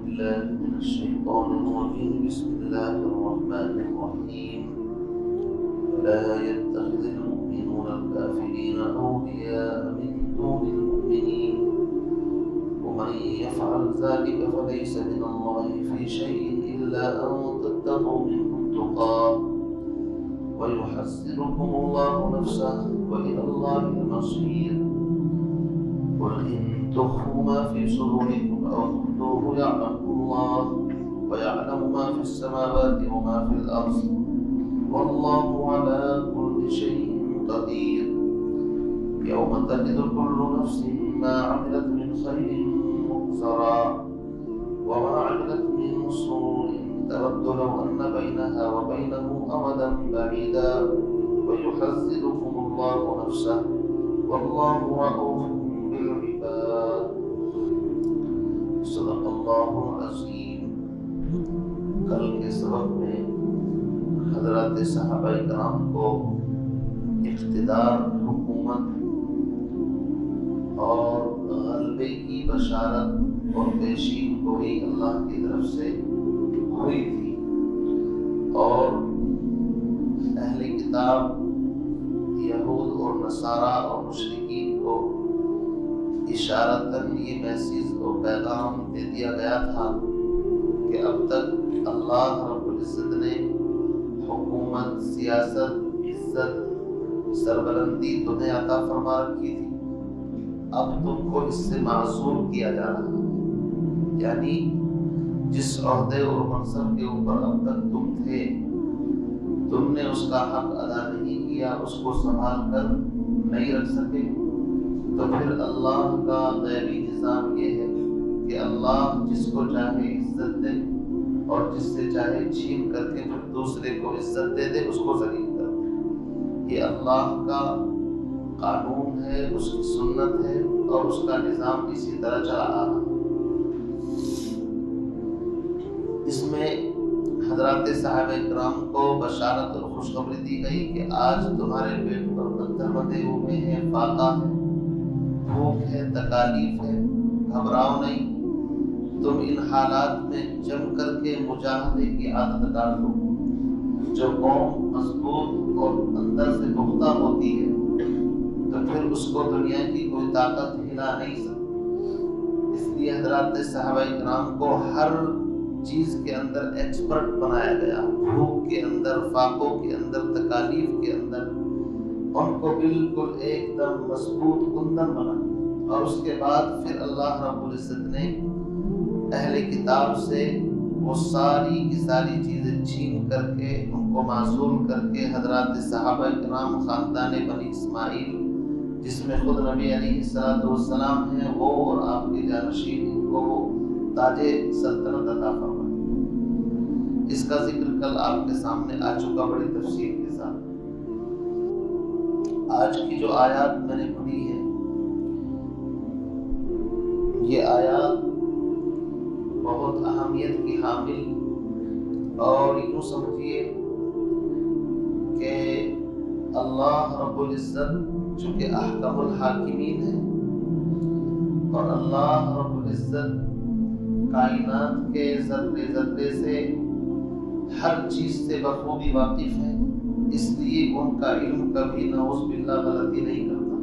بالله من الشيطان الرجيم. بسم الله الرحمن الرحيم. لا يتخذ المؤمنون الكافرين أولياء من دون المؤمنين ومن يفعل ذلك فليس من الله في شيء إلا أن تتقوا منهم تقاه ويحذركم الله نفسه وإلى الله المصير. قل إن تخفوا ما في صدوركم أو تبدوه يعلمه الله ويعلم ما في السماوات وما في الأرض والله على كل شيء قدير. يوم تجد كل نفس ما عملت من خير محضرا وما عملت من سوء تود لو أن بينها وبينه أمدا بعيدا ويحذركم الله نفسه والله رؤوف بالعباد. صدق اللہ العظیم. کل کے سبق میں حضرات صحابہ کرام کو اقتدار، حکومت اور غلبے کی بشارت اور پیشین گوئی اللہ کی طرف سے ہوئی تھی، اور اہل کتاب یہود اور نصارہ اور مشرکین کو اشارتاً یہ میسیج اور پیغام دے دیا گیا تھا کہ اب تک اللہ رب العزت نے حکومت، سیاست، عزت، سربلندی تمہیں عطا فرما رکھی تھی، اب تم کو اس سے معزول کیا جا رہا ہے. یعنی جس عہدے اور منصب کے اوپر اب تک تم تھے، تم نے اس کا حق ادا نہیں کیا، اس کو سنبھال کر نہیں رکھ سکے، تو پھر اللہ کا غیبی نظام یہ ہے کہ اللہ جس کو چاہے عزت دے اور جس سے چاہے چھین کر کے پھر دوسرے کو عزت دے دے، اس کو ذلیل کر دے. یہ اللہ کا قانون ہے، اس کی سنت ہے، اور اس کا نظام اسی طرح چلا آ رہا ہے. اس میں حضرات صحابہ کرام کو بشارت اور خوشخبری دی گئی کہ آج تمہارے پیٹ پر پتھر بندھے ہوئے ہیں، فاقہ ہے، بھوک ہے، تکالیف ہے، گھبراؤ نہیں. تم ان حالات میں جم کر کے مجاہدے کی عادت ڈال لو. جو قوم مضبوط اور اندر سے پختہ ہوتی ہے تو پھر اس کو دنیا کی کوئی طاقت ہلا نہیں سکتی. اس لیے حضرات صحابہ کرام کو ہر چیز کے اندر ایکسپرٹ بنایا گیا. بھوک کے اندر، فاقوں کے اندر، تکالیف کے اندر ان کو بالکل ایک دم مضبوط کندن بنا. اور اس کے بعد پھر اللہ رب العزت نے اہل کتاب سے وہ ساری کی ساری چیزیں چھین کر کے ان کو معزول کر کے حضرات صحابہ کرام خاندان بنی اسماعیل جس میں خود نبی علیہ السلام ہیں، وہ اور آپ کے جانشین ان کو تاج سلطنت عطا فرمائے. اس کا ذکر کل آپ کے سامنے آ چکا بڑی تفصیل کے ساتھ. آج کی جو آیات میں نے پڑھی ہے، یہ آیات بہت اہمیت کی حامل، اور یوں سمجھیے کہ اللہ رب العزت چونکہ احکم الحاکمین ہے، اور اللہ رب العزت کائنات کے ذرے ذرے سے ہر چیز سے بخوبی واقف ہے، اس لیے ان کا علم کبھی نعوذ باللہ غلطی نہیں کرتا.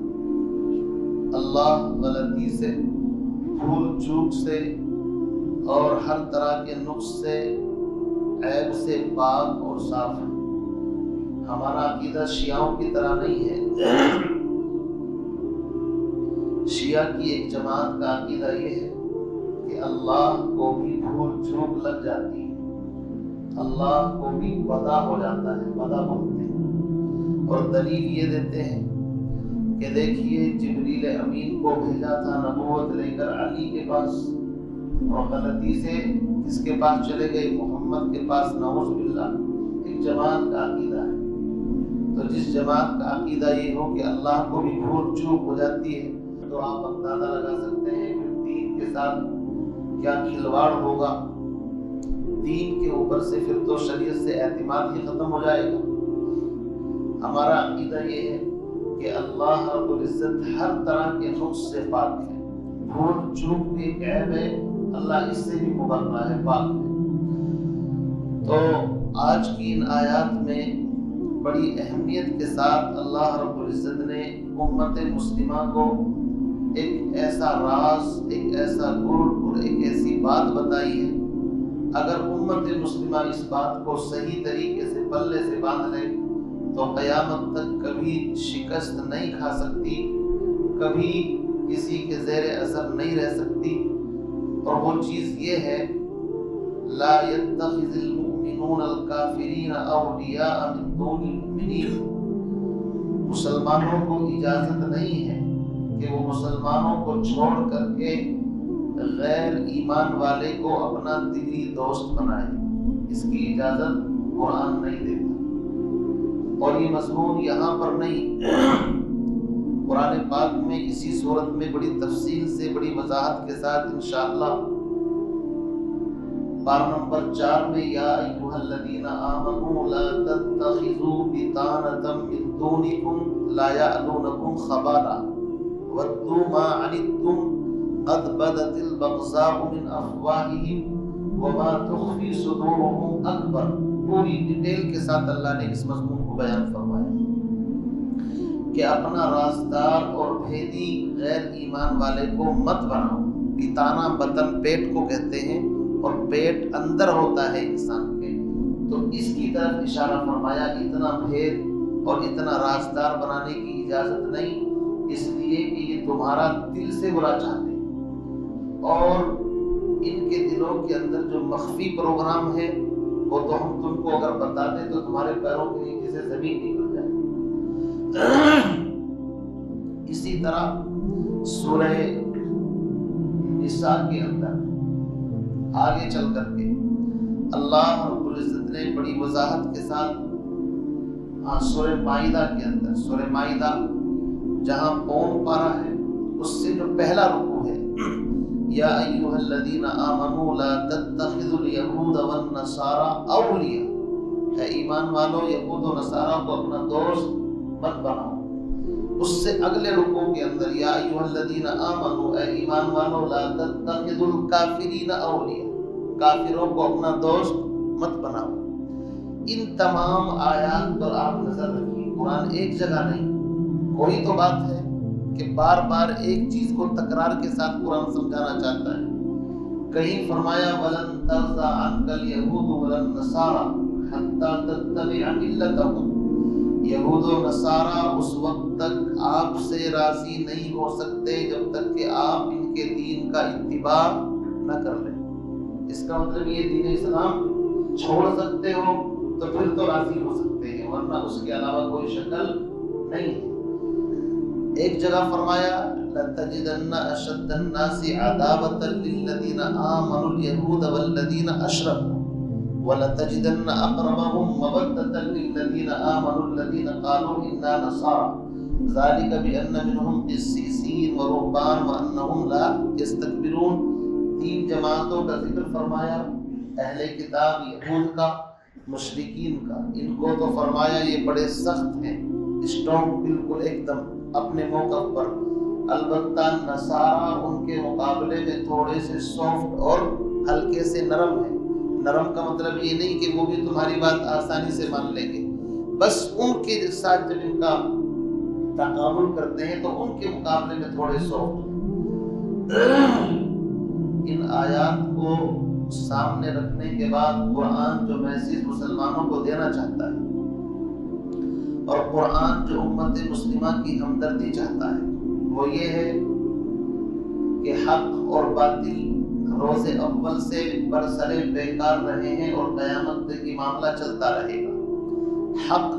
اللہ غلطی سے، بھول چوک سے اور ہر طرح کے نقص سے، عیب سے پاک اور صاف ہے. ہمارا عقیدہ شیعوں کی طرح نہیں ہے. شیعہ کی ایک جماعت کا عقیدہ یہ ہے کہ اللہ کو بھی بھول چوک لگ جاتی ہے، اللہ کو بھی پتہ ہو جاتا ہے، پتہ بولتے ہیں، اور دلیل یہ دیتے ہیں کہ دیکھیے جبریل امین کو بھیجا تھا نبوت لے کر علی کے پاس، اور غلطی سے کس کے پاس چلے گئے؟ محمد کے پاس. نعوذ باللہ. ایک جماعت کا عقیدہ ہے. تو جس جماعت کا عقیدہ یہ ہو کہ اللہ کو بھی بھول چوک ہو جاتی ہے، تو آپ اندازہ لگا سکتے ہیں کہ دین کے ساتھ کیا کھلواڑ ہوگا. دین کے اوپر سے پھر تو شریعت سے اعتماد ہی ختم ہو جائے گا. ہمارا عقیدہ یہ ہے کہ اللہ رب العزت ہر طرح کے نقص سے پاک ہے. بھول چوک بھی ایک عیب ہے، اللہ اس سے بھی مبرہ ہے، پاک ہے۔ تو آج کی ان آیات میں بڑی اہمیت کے ساتھ اللہ رب العزت نے امت مسلمہ کو ایک ایسا راز، ایک ایسا گر اور ایک ایسی بات بتائی ہے، اگر امت مسلمہ اس بات کو صحیح طریقے سے پلے سے باندھ لے تو قیامت تک کبھی شکست نہیں کھا سکتی، کبھی کسی کے زیر اثر نہیں رہ سکتی۔ اور وہ چیز یہ ہے، لا يتخذ المؤمنون الکافرین اولیاء من دون المؤمنین، مسلمانوں کو اجازت نہیں ہے کہ وہ مسلمانوں کو چھوڑ کر کے غیر ایمان والے کو اپنا دلی دوست بنائے، اس کی اجازت قرآن نہیں دیتا۔ اور یہ مضمون یہاں پر نہیں، قرآن پاک میں اسی صورت میں بڑی تفصیل سے، بڑی وضاحت کے ساتھ انشاءاللہ باب نمبر 4 میں یا ایھا الذین آمنوا لا تتخذوا بطانة من دونکم لا یألونکم خبالا ودوا ما عنتم قد بدت البغضاء من افواہہم وما تخفی صدورہم اکبر۔ پوری ڈیٹیل کے ساتھ اللہ نے اس مضمون کو بیان فرمایا کہ اپنا رازدار اور بھیدی غیر ایمان والے کو مت بناؤ۔ بطانہ بطن پیٹ کو کہتے ہیں، اور پیٹ اندر ہوتا ہے انسان کے، تو اس کی طرف اشارہ فرمایا، اتنا بھید اور اتنا رازدار بنانے کی اجازت نہیں، اس لیے کہ یہ تمہارا دل سے برا چاہتے ہیں، اور ان کے دلوں کے اندر جو مخفی پروگرام ہے وہ تو ہم تم کو اگر بتا دیں تو تمہارے پیروں کے نیچے سے زمین نکل جائے۔ اسی طرح سورہ نساء کے اندر آگے چل کر کے اللہ رب العزت نے بڑی وضاحت کے ساتھ سورہ مائدہ کے اندر، سورہ مائدہ جہاں پون پارا ہے، اس سے جو پہلا رکوع ہے، یا ایھا الذین آمنوا لا تتخذوا الیہود والنصارى اولیاء، اے ایمان والو یہود و نصارہ کو اپنا دوست مت بناؤ۔ اس سے اگلے رکوع کے اندر یا ایھا الذین آمنوا، اے ایمان والو لا تتخذوا الکافرین اولیاء، کافروں کو اپنا دوست مت بناؤ۔ ان تمام آیات پر آپ نظر رکھیے، قرآن ایک جگہ نہیں، کوئی تو بات ہے کہ بار بار ایک چیز کو تکرار کے ساتھ قرآن سمجھانا چاہتا ہے۔ کہیں فرمایا وَلَن تَرْضَىٰ عَنْكَ الْيَهُودُ وَلَا النَّصَارَىٰ حَتَّىٰ تَتَّبِعَ مِلَّتَهُمْ، یہود و نصارہ اس وقت تک آپ سے راضی نہیں ہو سکتے جب تک کہ آپ ان کے دین کا اتباع نہ کر لیں۔ اس کا مطلب یہ دین اسلام چھوڑ سکتے ہو تو پھر تو راضی ہو سکتے ہیں، ورنہ اس کے علاوہ کوئی شکل نہیں ہے۔ ایک جگہ فرمایا لَتَجِدَنَّ أَشَدَّ النَّاسِ عَدَاوَةً لِلَّذِينَ آمَنُوا الْيَهُودَ وَالَّذِينَ أَشْرَكُوا وَلَتَجِدَنَّ أَقْرَبَهُم مَّوَدَّةً لِلَّذِينَ آمَنُوا الَّذِينَ قَالُوا إِنَّا نَصَارَىٰ ذَلِكَ بِأَنَّ مِنْهُمْ قِسِّيسِينَ وَرُهْبَانَ وَأَنَّهُمْ لَا يَسْتَكْبِرُونَ۔ تین جماعتوں کا ذکر فرمایا، اہل کتاب یہود کا، مشرکین کا۔ ان کو تو فرمایا یہ بڑے سخت ہیں، اسٹرانگ، بالکل ایک دم اپنے موقف پر، البتہ نصارہ ان کے مقابلے میں تھوڑے سے سافٹ اور ہلکے سے نرم ہیں۔ نرم کا مطلب یہ نہیں کہ وہ بھی تمہاری بات آسانی سے مان لیں گے، بس ان کے ساتھ جب ان کا تعامل کرتے ہیں تو ان کے مقابلے میں تھوڑے سافٹ ہیں۔ ان آیات کو سامنے رکھنے کے بعد قرآن جو میسیج مسلمانوں کو دینا چاہتا ہے، اور قرآن جو امت مسلمہ کی ہمدردی چاہتا ہے، وہ یہ ہے کہ حق اور باطل روز اول سے برسرے بیکار رہے ہیں اور قیامت تک یہ معاملہ چلتا رہے گا۔ حق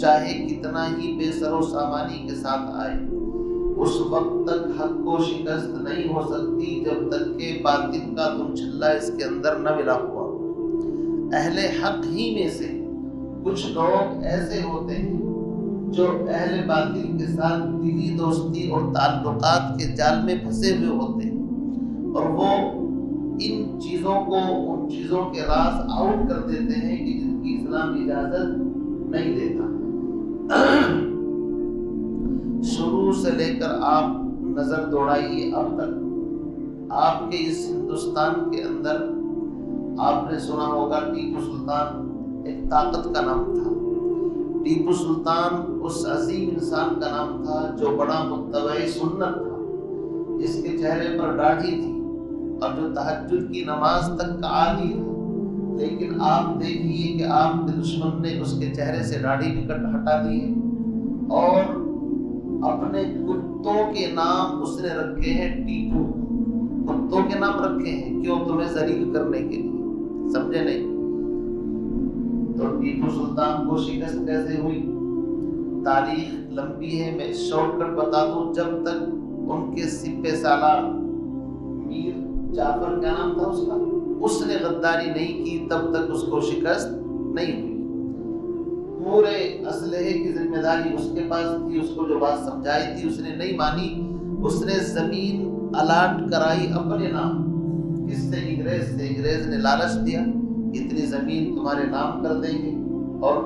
چاہے کتنا ہی بے سر و سامانی کے ساتھ آئے، اس وقت تک حق کو شکست نہیں ہو سکتی جب تک کہ باطل کا دمچھلا اس کے اندر نہ ملا ہوا۔ اہل حق ہی میں سے کچھ لوگ ایسے ہوتے ہیں جو اہل باطل کے ساتھ دلی دوستی اور تعلقات کے جال میں پھنسے ہوئے ہوتے ہیں، اور وہ ان چیزوں کو، ان چیزوں کے راز آؤٹ کر دیتے ہیں کہ جن کی اسلام اجازت نہیں دیتا۔ شروع سے لے کر آپ نظر دوڑائیے اب تک آپ کے اس ہندوستان کے اندر آپ نے سنا ہوگا ٹیپو سلطان ایک طاقت کا نام تھا۔ ٹیپو سلطان اس عظیم انسان کا نام تھا جو بڑا متبع سنت تھا، جس کے چہرے پر داڑھی تھی اور جو تہجد کی نماز تک کا عادی تھا۔ لیکن آپ دیکھیے کہ آپ کے دشمن نے اس کے چہرے سے داڑھی بھی ہٹا دی ہے اور اپنے کتوں کے نام اس نے رکھے ہیں ٹیپو۔ کتوں کے نام رکھے ہیں کیوں؟ تمہیں ذلیل کرنے کے لیے، سمجھے نہیں؟ تو ٹیپو سلطان کو شکست کیسے ہوئی؟ تاریخ لمبی ہے، میں شارٹ کٹ بتا دوں۔ جب تک ان کے سپہ سالار میر جعفر کیا نام تھا اس نے غداری نہیں کی، تب تک اس کو شکست نہیں ہوئی۔ پورے اسلحے کی ذمہ داری اس کے پاس تھی، اس کو جو بات سمجھائی تھی اس نے نہیں مانی۔ اس نے زمین الاٹ کرائی اپنے نام، کس سے؟ انگریز سے۔ انگریز نے لالچ دیا اتنی زمین تمہارے نام کر دیں گے۔ اور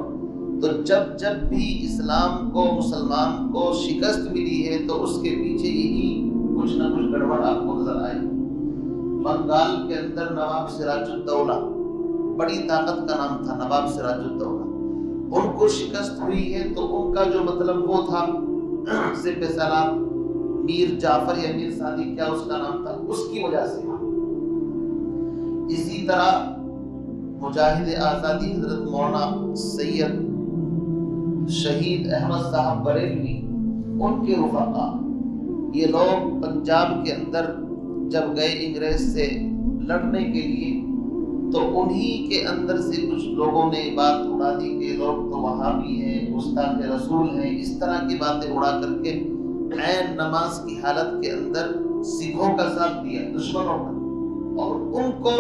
تو جب بھی اسلام کو، مسلمان کو شکست ملی ہے تو اس کے پیچھے یہی کچھ نہ کچھ گڑبڑ آپ کو نظر آئی۔ بنگال کے اندر نواب سراج الدولہ، بڑی طاقت کا نام تھا نواب سراج الدولہ، ان کو شکست ہوئی ہے تو ان کا جو مطلب وہ تھا سپہ سالار میر جعفر یا میر صادق، کیا اس کا نام تھا، اس کی وجہ سے۔ اسی طرح مجاہد آزادی حضرت مولانا سید شہید احمد صاحب بریلوی، ان کے رفقا، یہ لوگ پنجاب کے اندر جب گئے انگریز سے لڑنے کے لیے تو انہی کے اندر سے کچھ لوگوں نے بات اڑا دی کہ لوگ تو وہابی ہیں، گستاخ رسول ہیں، اس طرح کی باتیں اڑا کر کے عین نماز کی حالت کے اندر سکھوں کا ساتھ دیا، دشمنوں کا، اور ان کو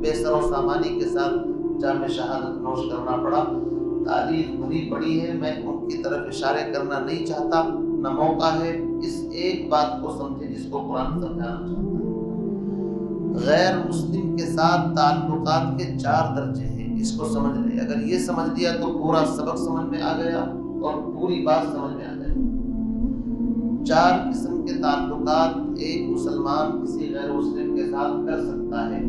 بے سر و سامانی کے ساتھ جام شہادت نوش کرنا پڑا۔ تاریخ بھری پڑی ہے، میں ان کی طرف اشارے کرنا نہیں چاہتا، نہ موقع ہے۔ اس ایک بات کو سمجھے جس کو قرآن سمجھانا چاہتا ہے۔ غیر مسلم کے ساتھ تعلقات کے 4 درجے ہیں، اس کو سمجھ لیں۔ اگر یہ سمجھ لیا تو پورا سبق سمجھ میں آ گیا اور پوری بات سمجھ میں آ جائے۔ 4 قسم کے تعلقات ایک مسلمان کسی غیر مسلم کے ساتھ کر سکتا ہے۔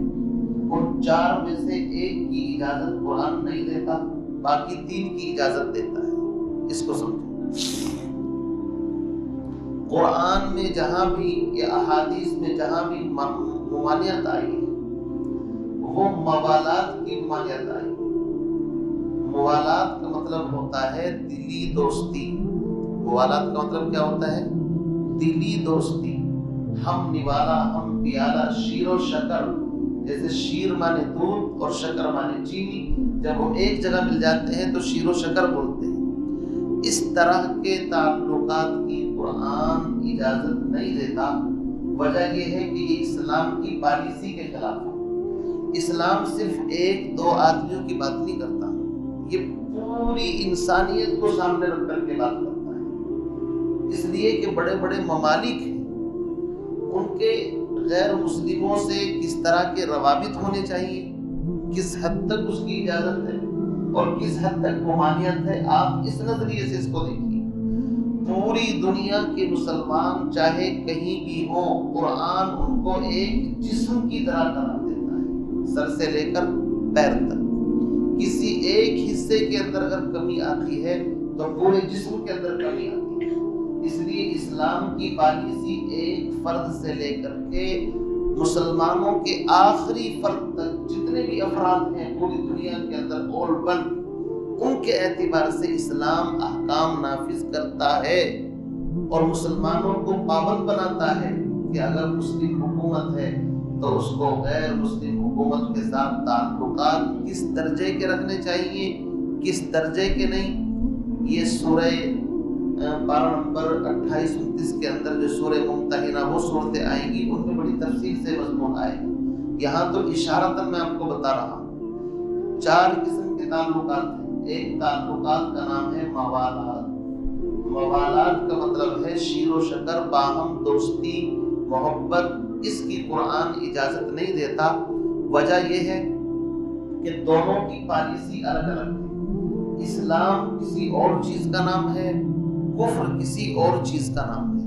ان 4 میں سے ایک کی اجازت قرآن نہیں دیتا، باقی 3 کی اجازت دیتا ہے، اس کو سمجھیں۔ قرآن میں جہاں بھی یا احادیث میں جہاں بھی ممانعت آئی ہے وہ موالات کی ممانعت آئی ہے۔ موالات کا مطلب ہوتا ہے دلی دوستی۔ موالات کا مطلب کیا ہوتا ہے؟ دلی دوستی۔ ہم نوالا، ہم پیالہ، شیر و شکر، جیسے شیر مانے دودھ اور شکر مانے چینی، جب وہ ایک جگہ مل جاتے ہیں تو شیر و شکر بولتے ہیں۔ اس طرح کے تعلقات کی قرآن اجازت نہیں دیتا۔ وجہ یہ ہے کہ یہ اسلام کی پالیسی کے خلاف ہے۔ اسلام صرف 1-2 آدمیوں کی بات نہیں کرتا، یہ پوری انسانیت کو سامنے رکھ کر کے بات کرتا ہے۔ اس لیے کہ بڑے بڑے ممالک ہیں، ان کے غیر مسلموں سے کس طرح کے روابط ہونے چاہیے، کس حد تک اس کی اجازت ہے اور کس حد تک ممانعت ہے، آپ اس نظریے سے اس کو دیکھیے۔ پوری دنیا کے مسلمان چاہے کہیں بھی ہوں، قرآن ان کو ایک جسم کی طرح قرار دیتا ہے، سر سے لے کر پیر تک۔ کسی ایک حصے کے اندر اگر کمی آتی ہے تو پورے جسم کے اندر کمی آتی ہے۔ اس لیے اسلام کی پالیسی ایک فرد سے لے کر کے مسلمانوں کے آخری فرد تک جتنے بھی افراد ہیں پوری دنیا کے اندر all one، ان کے اعتبار سے اسلام احکام نافذ کرتا ہے اور مسلمانوں کو پابند بناتا ہے کہ اگر مسلم حکومت ہے تو اس کو غیر مسلم حکومت کے ساتھ تعلقات کس درجے کے رکھنے چاہیے، کس درجے کے نہیں۔ یہ سورہ پارہ نمبر 28-29 کے اندر جو سورہ ممتحنہ وہ صورتیں آئیں گی، ان میں بڑی تفصیل سے مضمون آئے گا۔ یہاں تو اشارتاً میں آپ کو بتا رہا ہوں۔ 4 قسم کے تعلقات ہیں۔ ایک تعلقات کا نام ہے موالات۔ موالات کا مطلب ہے شیر و شکر، باہم دوستی، محبت۔ اس کی قرآن اجازت نہیں دیتا۔ وجہ یہ ہے کہ دونوں کی پالیسی الگ الگ ہے۔ اسلام کسی اور چیز کا نام ہے، کفر کسی اور چیز کا نام ہے۔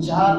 4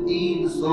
300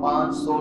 500,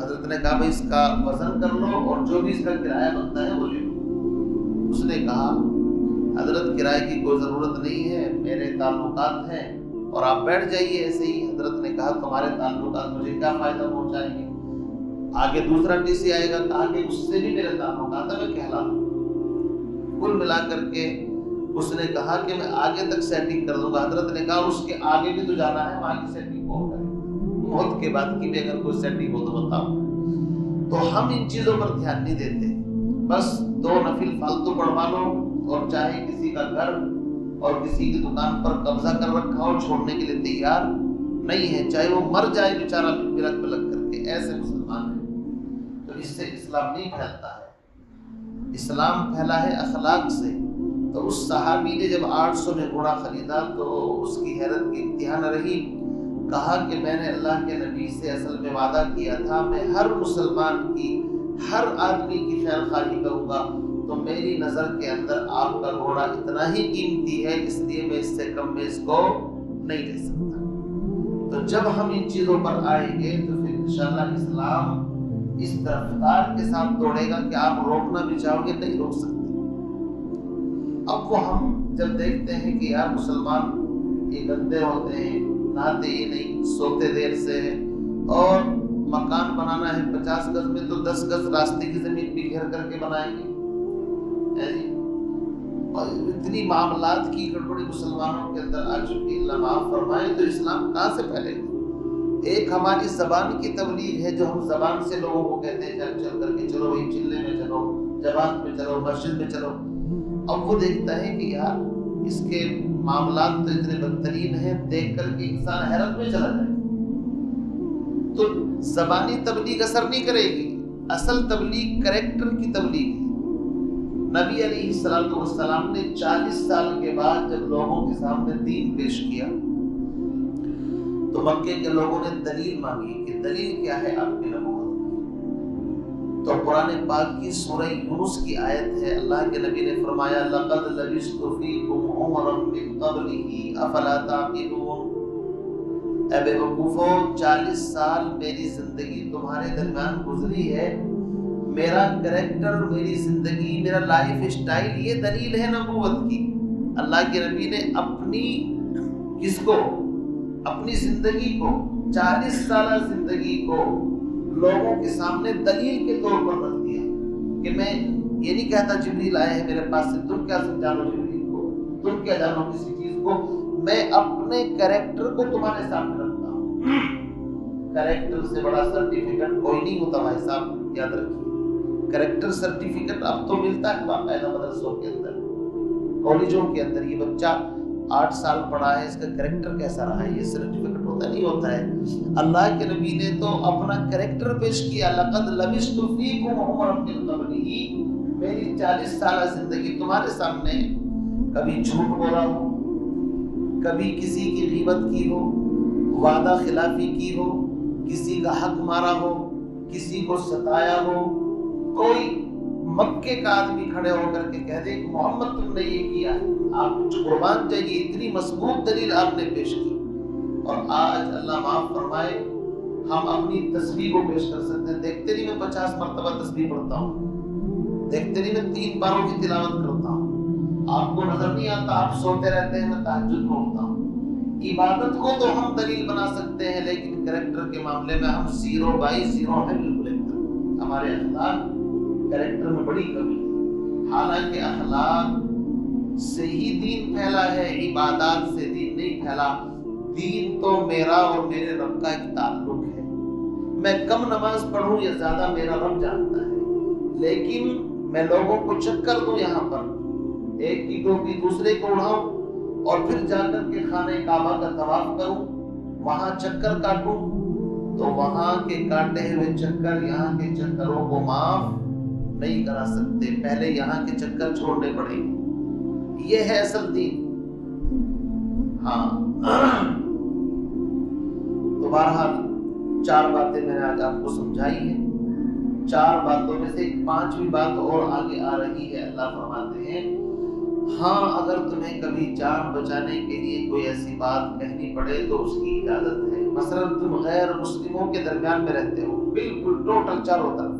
حضرت نے کہا بھائی اس کا وزن کر لو اور جو بھی اس کا کرایہ بنتا ہے وہ لے لو۔ اس نے کہا حضرت کرائے کی کوئی ضرورت نہیں ہے، میرے تعلقات ہیں اور آپ بیٹھ جائیے ایسے ہی۔ حضرت نے کہا تمہارے تعلقات مجھے کیا فائدہ پہنچائیں گے؟ آگے دوسرا ٹی سی آئے گا، کہا کہ اس سے بھی میرے تعلقات ہیں، میں کہلا دوں۔ کل ملا کر کے اس نے کہا کہ میں آگے تک سیٹنگ کر دوں گا۔ حضرت نے کہا اس کے آگے بھی تو جانا ہے، وہاں کی سیٹنگ کون کرے؟ موت کے بعد کی بھی اگر کوئی سیٹنگ ہو تو بتاؤ۔ تو ہم ان چیزوں پر دھیان نہیں دیتے، بس 2 نفل فالتو پڑھوا لو، اور چاہے کسی کا گھر اور کسی کی دکان پر قبضہ کر رکھا ہو، چھوڑنے کے لیے تیار نہیں ہے، چاہے وہ مر جائے بیچارہ بلک بلک کر کے، ایسے مسلمان ہیں۔ تو اس سے اسلام نہیں پھیلتا ہے، اسلام پھیلا ہے اخلاق سے۔ تو اس صحابی نے جب 800 میں گھوڑا خریدا تو اس کی حیرت کی انتہا نہ رہی، کہا کہ میں نے اللہ کے نبی سے اصل میں وعدہ کیا تھا میں ہر مسلمان کی، ہر آدمی کی خیر خواہی کروں گا، تو میری نظر کے اندر آپ کا گھوڑا اتنا ہی قیمتی ہے، اس لیے میں اس سے کم میں اس کو نہیں لے سکتا۔ تو جب ہم ان چیزوں پر آئیں گے تو پھر انشاءاللہ اسلام اس رفتار کے ساتھ دوڑے گا کہ آپ روکنا بھی چاہو گے نہیں روک سکتے۔ اب وہ ہم جب دیکھتے ہیں کہ یار مسلمان یہ گندے ہوتے ہیں، نہاتے ہی نہیں، سوتے دیر سے ہیں، اور مکان بنانا ہے 50 گز میں تو 10 گز راستے کی زمین بھی گھیر کر کے بنائیں گے، اور اتنی معاملات کی گڑبڑی مسلمانوں کے اندر آ چکی، اللہ معاف فرمائے۔ تو اسلام کہاں سے پھیلے گا؟ ایک ہماری زبان کی تبلیغ ہے جو ہم زبان سے لوگوں کو کہتے ہیں چل چل کر کے چلو بھائی چلے میں چلو، جماعت میں چلو، مسجد میں چلو۔ اب وہ دیکھتا ہے کہ یار اس کے معاملات تو اتنے بدترین ہیں، دیکھ کر کے انسان حیرت میں چلا جائے۔ تو زبانی تبلیغ اثر نہیں کرے گی، اصل تبلیغ کریکٹر کی تبلیغ ہے۔ نبی علیہ السلام نے 40 سال کے بعد جب لوگوں کے سامنے دین پیش کیا تو مکے کے لوگوں نے دلیل مانگی کہ دلیل کیا ہے آپ کی نبوت؟ تو قرآن پاک کی سورہ یونس کی آیت ہے، اللہ کے نبی نے فرمایا لَقَدْ لَبِثْتُ فِيكُمْ عُمَرًا مِّن قَبْلِهِ أَفَلَا تَعْقِلُونَ۔ اے بے وقوفو، 40 سال میری زندگی تمہارے درمیان گزری ہے، میرا کریکٹر، میری زندگی، میرا لائف اسٹائل یہ دلیل ہے نبوت کی۔ اللہ کے نبی نے اپنی کس کو؟ اپنی زندگی کو، 40 سالہ زندگی کو لوگوں کے سامنے دلیل کے طور پر رکھ دیا کہ میں یہ نہیں کہتا جبریل آئے ہیں میرے پاس سے، تم کیا جانو جبریل کو، تم کیا جانو کسی چیز کو، میں اپنے کریکٹر کو تمہارے سامنے رکھتا ہوں۔ کریکٹر سے بڑا سرٹیفکیٹ کوئی نہیں ہوتا بھائی صاحب، یاد رکھیے۔ کریکٹر سرٹیفکیٹ اب تو ملتا ہے باقاعدہ مدرسوں کے اندر، کالجوں کے اندر، یہ بچہ 8 سال پڑھا ہے، اس کا کریکٹر کیسا رہا ہے، یہ سرٹیفکیٹ ہوتا نہیں ہوتا ہے۔ اللہ کے نبی نے تو اپنا کریکٹر پیش کیا، لَقَدْ لَبِثْتُ فِيكُمْ عُمَرًا مِّن قَبْلِهِ، میری 40 سالہ زندگی تمہارے سامنے، کبھی جھوٹ بولا ہو، کبھی کسی کی غیبت کی ہو، وعدہ خلافی کی ہو، کسی کا حق مارا ہو، کسی کو ستایا ہو، کوئی مکے کا آدمی کھڑے ہو کر کے کہہ دے کہ محمد تم نے یہ کیا ہے، آپ قربان چاہیے، اتنی مضبوط دلیل آپ نے پیش کی۔ اور آج اللہ معاف فرمائے ہم اپنی تسبیح کو پیش کر سکتے ہیں، دیکھتے نہیں میں 50 مرتبہ تسبیح پڑھتا ہوں، دیکھتے نہیں میں 3 باروں کی تلاوت کرتا ہوں، آپ کو نظر نہیں آتا، آپ سوتے رہتے ہیں، میں تہجد میں اٹھتا ہوں۔ عبادت کو تو ہم دلیل بنا سکتے ہیں، لیکن کریکٹر کے معاملے میں ہم 0/0 ہیں، بالکل ایک طرح ہمارے اخلاق کریکٹر میں بڑی کمی ہے۔ حالانکہ اخلاق سے ہی دین پھیلا ہے، عبادات سے دین نہیں پھیلا۔ دین تو میرا اور میرے رب کا ایک تعلق ہے، میں کم نماز پڑھوں یا زیادہ میرا رب جانتا ہے، لیکن میں لوگوں کو چکر دوں، یہاں پر ایک کی ٹوپی دوسرے کو اڑاؤں اور پھر جا کر کے خانہ کعبہ کا طواف کروں، وہاں چکر کاٹوں، تو وہاں کے کاٹے ہوئے چکر یہاں کے چکروں کو معاف نہیں کرا سکتے، پہلے یہاں کے چکر چھوڑنے پڑیں گے۔ یہ ہے اصل دین۔ ہاں تو بہرحال 4 باتیں میں نے آج آپ کو سمجھائی ہیں، 4 باتوں میں سے ایک 5ویں بات اور آگے آ رہی ہے۔ اللہ فرماتے ہیں ہاں اگر تمہیں کبھی جان بچانے کے لیے کوئی ایسی بات کہنی پڑے تو اس کی اجازت ہے. مثلا تم غیر مسلموں کے درمیان میں رہتے ہو، بالکل ٹوٹل چاروں طرف،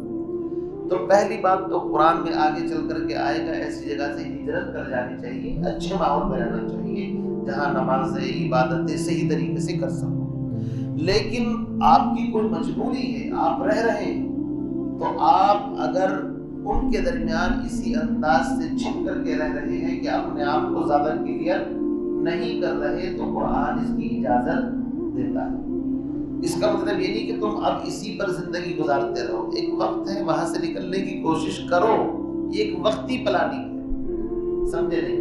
تو پہلی بات تو قرآن میں آگے چل کر کے آئے گا ایسی جگہ سے ہجرت کر جانی چاہیے، اچھے ماحول میں رہنا چاہیے جہاں نمازیں عبادتیں صحیح طریقے سے کر سکو. لیکن آپ کی کوئی مجبوری ہے، آپ رہ رہے ہیں، تو آپ اگر ان کے درمیان اسی انداز سے چھپ کر کے رہ رہے ہیں کہ اپنے آپ کو زیادہ کلیئر نہیں کر رہے، تو قرآن اس کی اجازت دیتا ہے. اس کا مطلب یہ نہیں کہ تم اب اسی پر زندگی گزارتے رہو. ایک وقت ہے، وہاں سے نکلنے کی کوشش کرو. یہ ایک وقتی پلاننگ ہے، سمجھے نہیں؟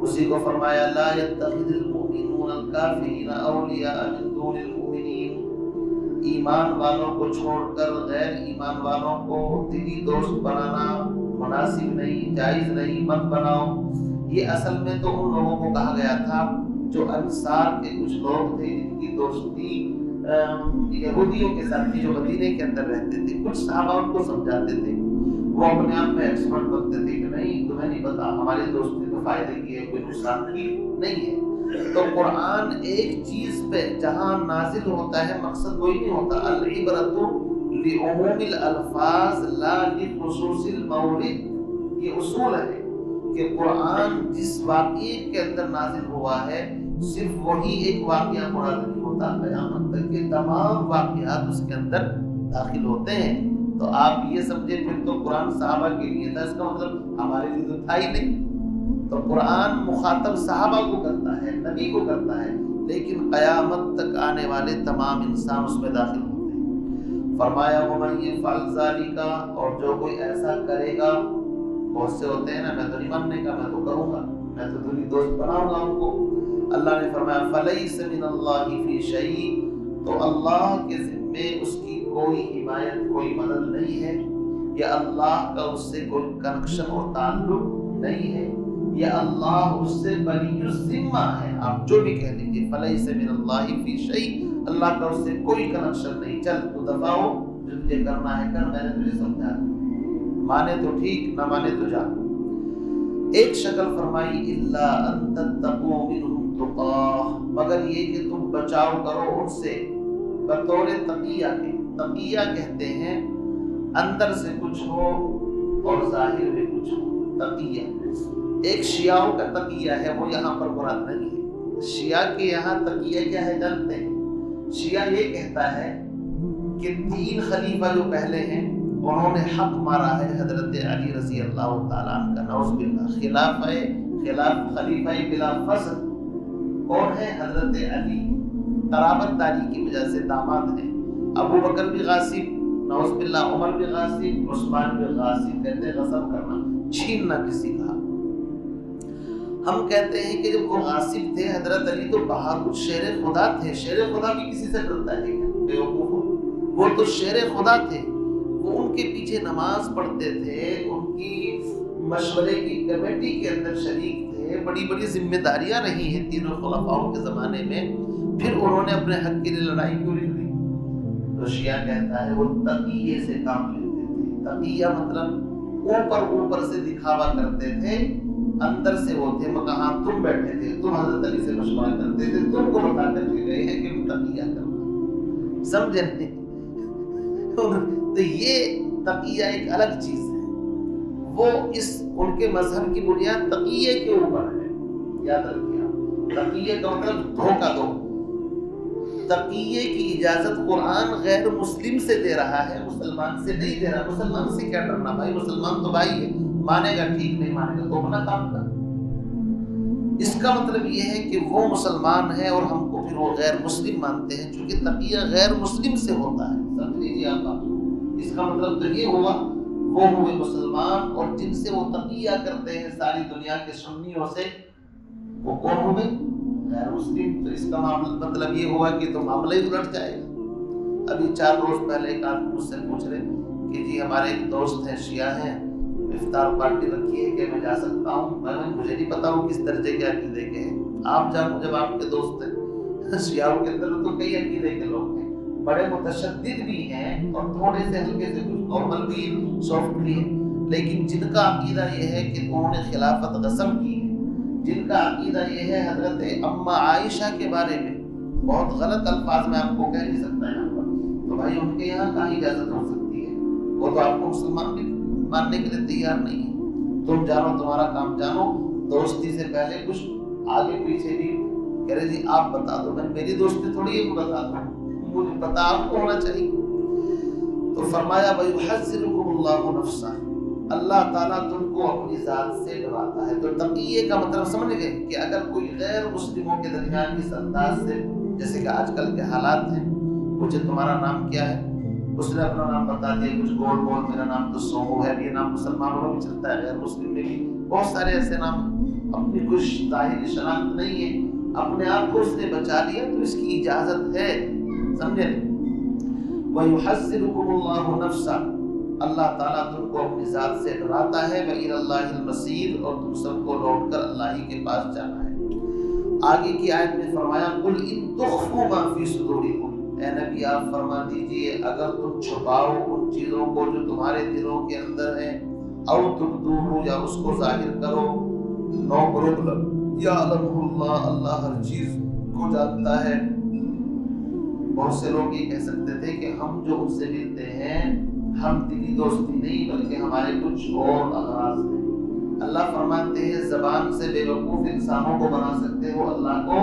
اسی کو فرمایا لا يتخذ المؤمنون الكافرین اولیاء من دون المؤمنین. ایمان والوں کو چھوڑ کر غیر ایمان والوں کو دلی دوست بنانا مناسب نہیں، جائز نہیں، مت بناؤ. یہ اصل میں تو ان لوگوں کو کہا گیا تھا جو انصار کے کچھ لوگ تھے جن کی دوستی یہودیوں کے ساتھ تھی، جو مدینے کے اندر رہتے تھے. کچھ صحابہ ان کو سمجھاتے تھے، وہ اپنے آپ میں ایکسپرٹ بنتے تھے کہ نہیں تمہیں نہیں پتا، ہماری دوستی تو فائدے کی ہے، کوئی نقصان کی نہیں ہے. تو قرآن ایک چیز پہ جہاں نازل ہوتا ہے مقصد وہی نہیں ہوتا. العبرۃ لعموم الالفاظ لا لخصوص المورد. یہ اصول ہے کہ قرآن جس واقعے کے اندر نازل ہوا ہے صرف وہی ایک واقعہ مراد نہیں ہوتا، قیامت تک کے تمام واقعات اس کے اندر داخل ہوتے ہیں. تو آپ یہ سمجھے پھر تو قرآن صحابہ کے لیے تھا، اس کا مطلب ہمارے لیے تو تھا ہی نہیں. تو قرآن مخاطب صحابہ کو کرتا ہے، نبی کو کرتا ہے، لیکن قیامت تک آنے والے تمام انسان اس میں داخل ہوتے ہیں. فرمایا وَمَن يَفْعَلْ ذَلِكَ، اور جو کوئی ایسا کرے گا. بہت سے ہوتے ہیں نا، میں تو نہیں ماننے کا، میں تو کروں گا، میں تو دلی دوست بناؤں گا ان کو. اللہ نے فرمایا فَلَيْسَ مِنَ اللَّهِ فِي شَيْءٍ، تو اللہ کے ذمے اس کی کوئی حمایت، کوئی مدد نہیں ہے، یا اللہ کا اس سے کوئی کنیکشن اور تعلق نہیں ہے، یا اللہ اس سے بری الذمہ ہے. آپ جو بھی کہہ لیجیے، فَلَيْسَ مِنَ اللَّهِ فِي شَيْءٍ، اللہ کا اس سے کوئی کنیکشن نہیں. چل تو دفاع ہو، جو تجھے کرنا ہے کر، میں نے تجھے سمجھا دیا، مانے تو ٹھیک، نہ مانے تو جا. ایک شکل فرمائی الا ان تتقوا منهم تقاہ، مگر یہ کہ تم بچاؤ کرو ان سے بطور تقیہ کے. تقیہ کہتے ہیں اندر سے کچھ ہو اور ظاہر میں کچھ ہو، تقیہ. ایک شیعوں کا تقیہ ہے، وہ یہاں پر مراد نہیں ہے. شیعہ کے یہاں تقیہ کیا ہے جانتے ہیں؟ شیعہ یہ کہتا ہے کہ 3 خلیفہ جو پہلے ہیں انہوں نے حق مارا ہے حضرت علی رضی اللہ تعالیٰ عنہ کا، نعوذ باللہ. خلیفہ بلا فضل کون ہے؟ حضرت علی. قرابت داری کی وجہ سے داماد ہیں. ابو بکر بھی غاصب، نعوذ باللہ، عمر بھی غاصب، عثمان بھی غاصب. کہتے ہیں غصب کرنا، چھیننا کسی کا. ہم کہتے ہیں کہ جب وہ غاصب تھے حضرت علی تو بہادر شیر خدا تھے. شیر خدا بھی کسی سے ڈرتا ہے کیا؟ بیوقوف، وہ تو شیر خدا تھے. وہ ان کے پیچھے نماز پڑھتے تھے، ان کی مشورے کی کمیٹی کے اندر شریک تھے. بڑی بڑی ذمہ داریاں رہی ہیں تینوں خلفاؤں کے زمانے میں. پھر انہوں نے اپنے حق کے لیے لڑائی کیوں نہیں لڑی؟ تو شیعہ کہتا ہے وہ تقیے سے کام لیتے تھے. تقیہ مطلب اوپر سے دکھاوا کرتے تھے، اندر سے وہ تھے. وہ کہاں تم بیٹھے تھے، تم حضرت علی سے مشورہ کرتے تھے، تم کو بتا کر کے گئے ہیں کہ تقیہ کرنا. سمجھے نہیں؟ تو یہ تقیہ ایک الگ چیز ہے. وہ ان کے مذہب کی بنیاد تقیہ کے اوپر ہے. یاد رکھیے، تقیہ کا مطلب دھوکہ دو. تقیہ کی اجازت قرآن غیر مسلم سے دے رہا ہے، مسلمان سے نہیں دے رہا. مسلمان سے کیا ڈرنا بھائی، مسلمان تو بھائی ہے، مانے گا ٹھیک، نہیں مانے گا تو اپنا کام کر. اس کا مطلب یہ ہے کہ وہ مسلمان ہے اور ہم کو پھر وہ غیر مسلم مانتے ہیں، چونکہ تقیہ غیر مسلم سے ہوتا ہے. سمجھ لیجیے آپ. اس کا مطلب تو یہ ہوا وہ ہوئے مسلمان، اور جن سے وہ تقیہ کرتے ہیں ساری دنیا کے سنیوں سے، وہ کون ہوئے؟ غیر مسلم. تو اس کا مطلب یہ ہوا کہ تو معاملہ ہی الٹ جائے گا. ابھی 4 روز پہلے ایک آدمی مجھ سے پوچھ رہے کہ جی ہمارے ایک دوست ہیں، شیعہ ہیں، افطار پارٹی رکھی ہے کہ میں جا سکتا ہوں؟ مجھے نہیں پتا وہ کس درجے کے عقیدے کے ہیں. آپ جانو جب آپ کے دوست ہیں. شیعوں کے اندر تو کئی عقیدے کے لوگ ہیں، بڑے متشدد بھی ہیں اور تھوڑے سے ہلکے سے کچھ نارمل بھی، سافٹ بھی ہیں. لیکن جن کا عقیدہ یہ ہے کہ انہوں نے خلافت غصب کی ہے جن کا عقیدہ یہ ہے حضرت اما عائشہ کے بارے میں، بہت غلط الفاظ میں آپ کو کہہ نہیں سکتا یہاں پر، تو بھائی ان کے یہاں کہاں اجازت ہو سکتی ہے؟ وہ تو آپ کو مسلمان بھی ماننے کے لیے تیار نہیں ہے۔ تم جانو تمہارا کام جانو، دوستی سے پہلے کچھ آگے پیچھے بھی کہہ رہے جی آپ بتا دو، میں میری دوستی تھوڑی ہے بتا دوں، مجھے پتا آپ کو ہونا چاہیے۔ تو فرمایا وَيُحَذِّرُكُمُ اللَّهُ نَفْسَهُ، اللہ تعالیٰ تم کو اپنی ذات سے ڈراتا ہے۔ تو تقیہ کا مطلب سمجھ گئے کہ اگر کوئی غیر مسلموں کے درمیان اس انداز سے، جیسے کہ آج کل کے حالات ہیں، مجھے تمہارا نام کیا ہے، اس نے اپنا نام بتا دیا، کچھ گول بول، میرا نام تو سومو ہے، یہ نام مسلمانوں میں بھی چلتا ہے، غیر مسلم میں بھی بہت سارے ایسے نام ہیں، اپنی کچھ ظاہری شناخت نہیں ہے، اپنے آپ کو اس نے بچا لیا، تو اس کی اجازت ہے، سمجھے؟ وَيُحَذِّرُكُمُ اللَّهُ نَفْسَهُ، اللہ تعالیٰ تم کو اپنی ذات سے ڈراتا ہے، وَإِلَى اللَّهِ الْمَصِيرُ، اور تم سب کو لوٹ کر اللہ ہی کے پاس جانا ہے۔ آگے کی آیت میں فرمایا قُلْ إِن تُخْفُوا مَا فِي صُدُورِكُمْ، اے نبی آپ فرما دیجئے اگر تم چھپاؤ ان چیزوں کو جو تمہارے دلوں کے اندر ہیں، او تبدوہ، یا اس کو ظاہر کرو، نو پرابلم، یعلمہ اللہ، اللہ ہر چیز کو جانتا ہے۔ بہت سے لوگ یہ کہہ سکتے تھے کہ ہم جو ان سے ملتے ہیں ہم دلی دوستی نہیں بلکہ ہمارے کچھ اور اغراض ہیں۔ اللہ فرماتے ہیں زبان سے بے وقوف انسانوں کو بنا سکتے ہو، اللہ کو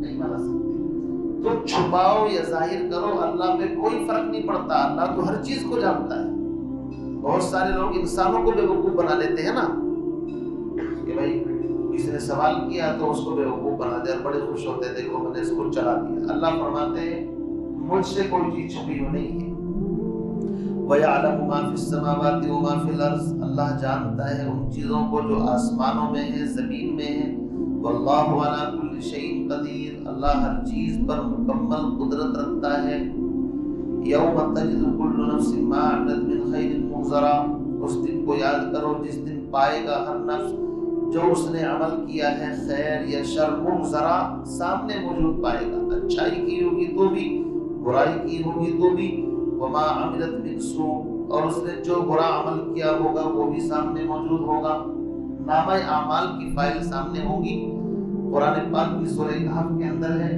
نہیں بنا سکتے۔ تو چھپاؤ یا ظاہر کرو، اللہ پہ کوئی فرق نہیں پڑتا، اللہ تو ہر چیز کو جانتا ہے۔ بہت سارے لوگ انسانوں کو بے وقوف بنا لیتے ہیں نا، کہ بھائی کسی نے سوال کیا تو اس کو بے وقوف بنا دیا اور بڑے خوش ہوتے، دیکھو میں نے اس کو چلا دیا۔ اللہ فرماتے ہیں مجھ سے کوئی چیز چھپی ہوئی نہیں ہے۔ وَيَعْلَمُ مَا فِي السَّمَاوَاتِ وَمَا فِي الْأَرْضِ، اللہ جانتا ہے ان چیزوں کو جو آسمانوں میں ہیں، زمین میں ہیں۔ وَاللَّهُ عَلَى كُلِّ شَيْءٍ قَدِيرٌ، اللہ ہر چیز پر مکمل قدرت رکھتا ہے۔ يَوْمَ تَجِدُ كُلُّ نَفْسٍ مَا عَمِلَتْ مِنْ خَيْرٍ مُحْضَرًا، اس دن کو یاد کرو جس دن پائے گا ہر نفس جو اس نے عمل کیا ہے، خیر یا شر، محضرا، سامنے موجود پائے گا، اچھائی کی ہوگی تو بھی، برائی کی ہوگی تو بھی، وما عملت من سوء، اور اس نے جو برا عمل کیا ہوگا وہ بھی سامنے موجود ہوگا، نامہ اعمال کی فائل سامنے ہوگی۔ قرآن پاک کی سورہ کہف کے اندر ہے،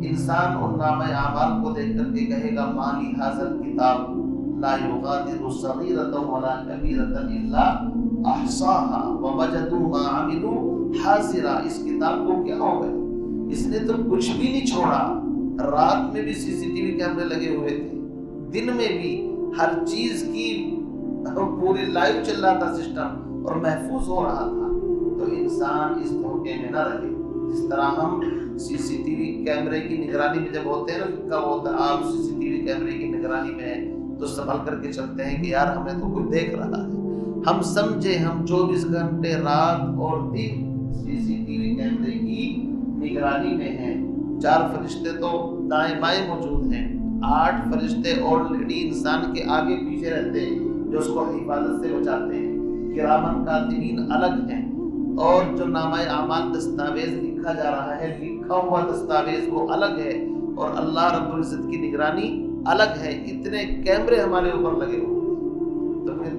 انسان ان نامہ اعمال کو دیکھ کر کے کہے گا ما لی ھذا الکتاب لا یغادر صغیرۃ ولا کبیرۃ الا احصاها ووجدوا ما عملوا حاضرا، اس کتاب کو کیا ہو گیا، اس نے تو کچھ بھی نہیں چھوڑا۔ رات میں بھی سی سی ٹی وی کیمرے لگے ہوئے تھے، دن میں بھی ہر چیز کی پوری لائیو چل رہا تھا سسٹم اور محفوظ ہو رہا تھا۔ تو انسان اس دھوکے میں نہ رہے، جس طرح ہم سی سی ٹی وی کیمرے کی نگرانی میں جب ہوتے ہیں نا، کب ہوتا ہے آپ سی سی ٹی وی کیمرے کی نگرانی میں ہیں تو سنبھل کر کے چلتے ہیں کہ یار ہمیں تو کوئی دیکھ رہا ہے، ہم سمجھے ہم 24 گھنٹے رات اور دن سی سی ٹی وی کیمرے کی نگرانی میں ہیں۔ 4 فرشتے تو دائیں بائیں موجود ہیں، 8 فرشتے آلریڈی انسان کے آگے پیچھے رہتے ہیں جو اس کو حفاظت سے بچاتے ہیں، کرامن کاتبین الگ ہیں، اور جو نامہ اعمال دستاویز لکھا جا رہا ہے، لکھا ہوا دستاویز وہ الگ ہے، اور اللہ رب العزت کی نگرانی الگ ہے۔ اتنے کیمرے ہمارے اوپر لگے ہوئے، تو پھر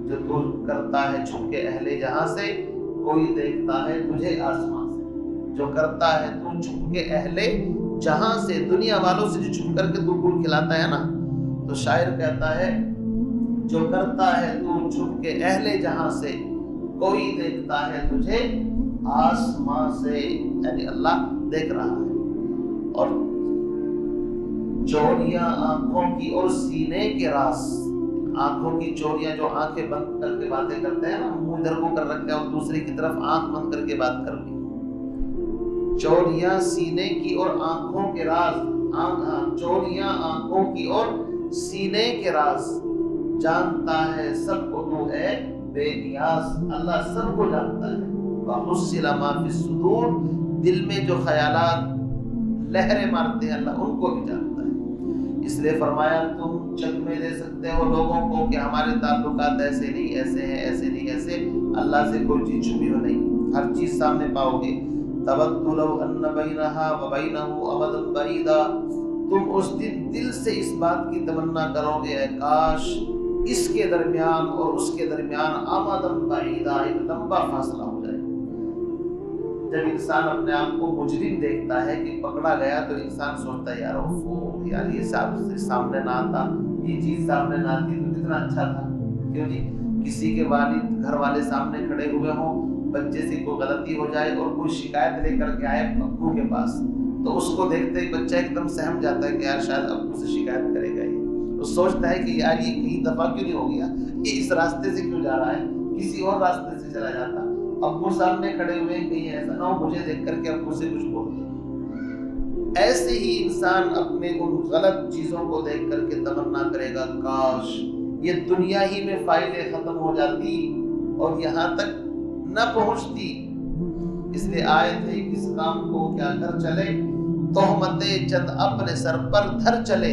جو تو کرتا ہے چھپ کے اہل جہاں سے، کوئی دیکھتا ہے تجھے آسمان سے، جو کرتا ہے تو چھپ کے اہل جہاں سے، دنیا والوں سے جو چھپ کر کے تو گل کھلاتا ہے نا، تو شاعر کہتا ہے جو کرتا ہے تو چھپ کے اہل جہاں سے، کوئی دیکھتا ہے تجھے آسمان سے، یعنی اللہ دیکھ رہا ہے۔ اور چوریاں آنکھوں کی اور سینے کے راز، آنکھوں کی چوریاں جو آنکھیں بند کر کے باتیں کرتے ہیں نا، منہ ادھر کو کر رکھا ہے اور دوسری کی طرف آنکھ بند کر کے بات کر لی، چوریاں سینے کی اور آنکھوں کے راز، چوریاں آنکھوں کی اور سینے کے راز، جانتا ہے سب کو تو ہے بے نیاز، اللہ سب کو جانتا ہے۔ وَحُصِّلَ مَا فِي الصُّدُورِ، دل میں جو خیالات لہریں مارتے ہیں اللہ ان کو بھی جانتا ہے۔ اس لیے فرمایا تم چکمے دے سکتے ہو لوگوں کو کہ ہمارے تعلقات ایسے نہیں، ایسے ہیں، ایسے نہیں، ایسے، اللہ سے کوئی چیز چھپی ہو نہیں، ہر چیز سامنے پاؤ گے۔ تَوَدُّ لَوْ أَنَّ بَيْنَهَا وَبَيْنَهُ أَمَدًا بَعِيدًا، تم اس دن دل سے اس بات کی تمنا کرو گے اے کاش اس کے درمیان اور اس کے درمیان آمدن بعیدہ، ایک لمبا فاصلہ ہو جائے۔ جب انسان اپنے آپ کو مجرم دیکھتا ہے کہ پکڑا گیا تو انسان سوچتا ہے یار یہ سامنے نہ آتا، یہ چیز سامنے نہ آتی تو کتنا اچھا تھا۔ کیوں جی؟ کسی کے والد گھر والے سامنے کھڑے ہوئے ہوں، بچے سے کوئی غلطی ہو جائے اور کوئی شکایت لے کر کے آئے ابو کے پاس، تو اس کو دیکھتے ہی بچہ ایک دم سہم جاتا ہے کہ یار شاید ابو سے شکایت کرے گا یہ۔ وہ سوچتا ہے کہ یار یہ کہیں دفعہ کیوں نہیں ہو گیا، یہ اس راستے سے کیوں جا رہا ہے، کسی اور راستے سے چلا جاتا۔ ابو سامنے کھڑے ہوئے ہیں، کہیں ایسا نہ ہو مجھے دیکھ کر کے ابو سے کچھ بول دے۔ ایسے ہی انسان اپنے ان غلط چیزوں کو دیکھ کر کے تمنا کرے گا کاش یہ دنیا ہی میں فائلیں ختم ہو جاتی اور یہاں تک نہ پہنچتی۔ اس لیے آئے تھے کس کام کو کیا کر چلے، تہمتیں چند اپنے سر پر دھر چلے،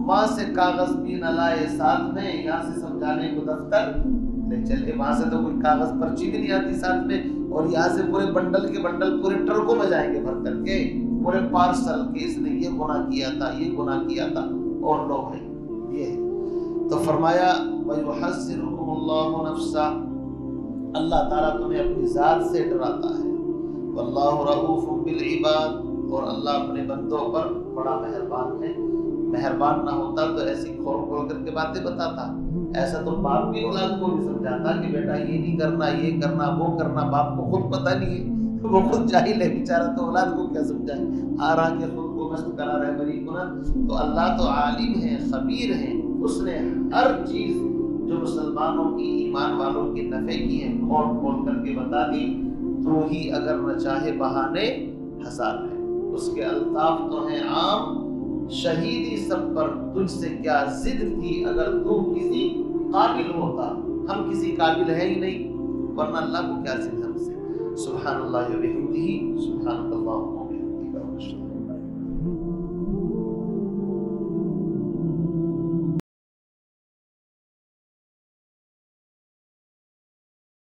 وہاں سے کاغذ بھی نہ لائے ساتھ میں، یہاں سے سمجھانے کو دفتر لے چلے۔ وہاں سے تو کوئی کاغذ پرچی بھی نہیں آتی ساتھ میں، اور یہاں سے پورے بنڈل کے بنڈل پورے ٹرکوں میں جائیں گے بھر کر کے، پورے پارسل کہ اس نے یہ گناہ کیا تھا، یہ گناہ کیا تھا، اور لوگ ہیں یہ۔ تو فرمایا وَيُحَذِّرُكُمُ اللَّهُ نَفْسَهُ، اللہ تعالیٰ تمہیں اپنی ذات سے ڈراتا ہے، وَاللَّهُ رَءُوفٌ بِالْعِبَادِ، اور اللہ اپنے بندوں پر بڑا مہربان ہے۔ مہربان نہ ہوتا تو ایسی کھول کھول کر کے باتیں بتاتا۔ ایسا تو باپ بھی اولاد کو بھی سمجھاتا کہ بیٹا یہ نہیں کرنا، یہ کرنا، وہ کرنا۔ باپ کو خود پتہ نہیں ہے، وہ خود جاہل ہے بیچارہ، تو اولاد کو کیا سمجھائے، آ رہا کہ خود کو مست کرا رہے بری کنن۔ تو اللہ تو عالم ہے، خبیر ہے، اس نے ہر چیز جو مسلمانوں کی، ایمان والوں کی نفع کی ہے کھول کھول کر کے بتا دی۔ تو ہی اگر نہ چاہے بہانے ہزار ہے، اس کے الطاف تو ہیں عام، شہیدی سب پر تجھ سے کیا ضد تھی، اگر تو کسی قابل ہوتا۔ ہم کسی قابل ہے ہی نہیں، ورنہ اللہ کو کیا ضد ہم سے۔ سبحان اللہ و بحمدہ۔